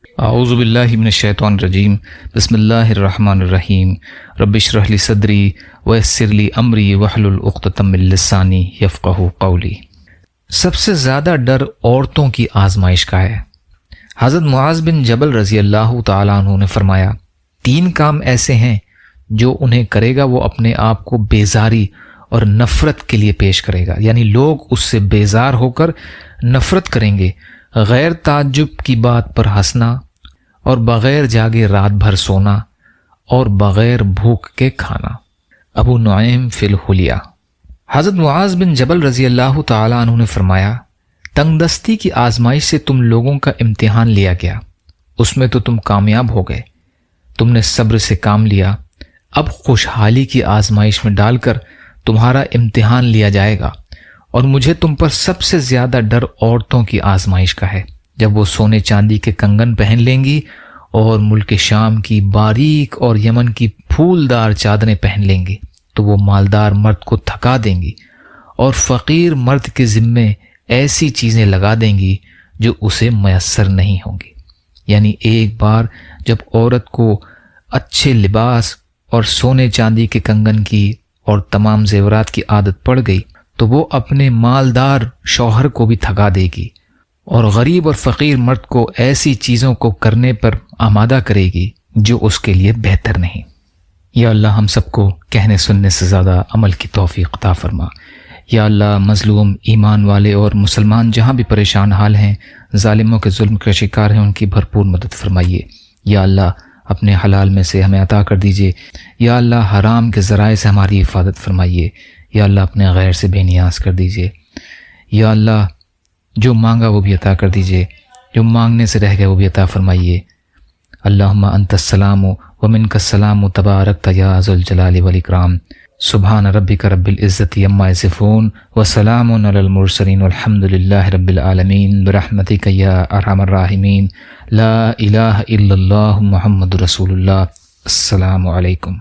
اعوذ باللہ من الشیطان الرجیم، بسم اللہ الرحمن الرحیم، رب اشرح لی صدری ویسر لی امری واحلل عقدۃ من لسانی یفقہوا قولی۔ سب سے زیادہ ڈر عورتوں کی آزمائش کا ہے۔ حضرت معاذ بن جبل رضی اللہ تعالیٰ عنہ نے فرمایا، 3 کام ایسے ہیں جو انہیں کرے گا وہ اپنے آپ کو بیزاری اور نفرت کے لیے پیش کرے گا، یعنی لوگ اس سے بیزار ہو کر نفرت کریں گے۔ غیر تعجب کی بات پر ہنسنا، اور بغیر جاگے رات بھر سونا، اور بغیر بھوک کے کھانا۔ ابو نعیم فی الحلیہ۔ حضرت معاذ بن جبل رضی اللہ تعالیٰ عنہ نے فرمایا، تنگ دستی کی آزمائش سے تم لوگوں کا امتحان لیا گیا، اس میں تو تم کامیاب ہو گئے، تم نے صبر سے کام لیا، اب خوشحالی کی آزمائش میں ڈال کر تمہارا امتحان لیا جائے گا، اور مجھے تم پر سب سے زیادہ ڈر عورتوں کی آزمائش کا ہے۔ جب وہ سونے چاندی کے کنگن پہن لیں گی اور ملک شام کی باریک اور یمن کی پھولدار چادریں پہن لیں گی تو وہ مالدار مرد کو تھکا دیں گی اور فقیر مرد کے ذمے ایسی چیزیں لگا دیں گی جو اسے میسر نہیں ہوں گی۔ یعنی ایک بار جب عورت کو اچھے لباس اور سونے چاندی کے کنگن کی اور تمام زیورات کی عادت پڑ گئی تو وہ اپنے مالدار شوہر کو بھی تھکا دے گی اور غریب اور فقیر مرد کو ایسی چیزوں کو کرنے پر آمادہ کرے گی جو اس کے لیے بہتر نہیں۔ یا اللہ ہم سب کو کہنے سننے سے زیادہ عمل کی توفیق عطا فرما۔ یا اللہ مظلوم ایمان والے اور مسلمان جہاں بھی پریشان حال ہیں، ظالموں کے ظلم کے شکار ہیں، ان کی بھرپور مدد فرمائیے۔ یا اللہ اپنے حلال میں سے ہمیں عطا کر دیجیے۔ یا اللہ حرام کے ذرائع سے ہماری حفاظت فرمائیے۔ یا اللہ اپنے غیر سے بے نیاز کر دیجیے۔ یا اللہ جو مانگا وہ بھی عطا کر دیجیے، جو مانگنے سے رہ گئے وہ بھی عطا فرمائیے۔ اللہم انت السلام و منک السلام تبارکت یا ذو الجلال والاکرام۔ سبحان ربک رب العزت عما یصفون وسلام علی المرسلین والحمد للہ رب العالمین برحمتک یا ارحم الراحمین۔ لا الہ الا اللہ محمد رسول اللہ۔ السلام علیکم۔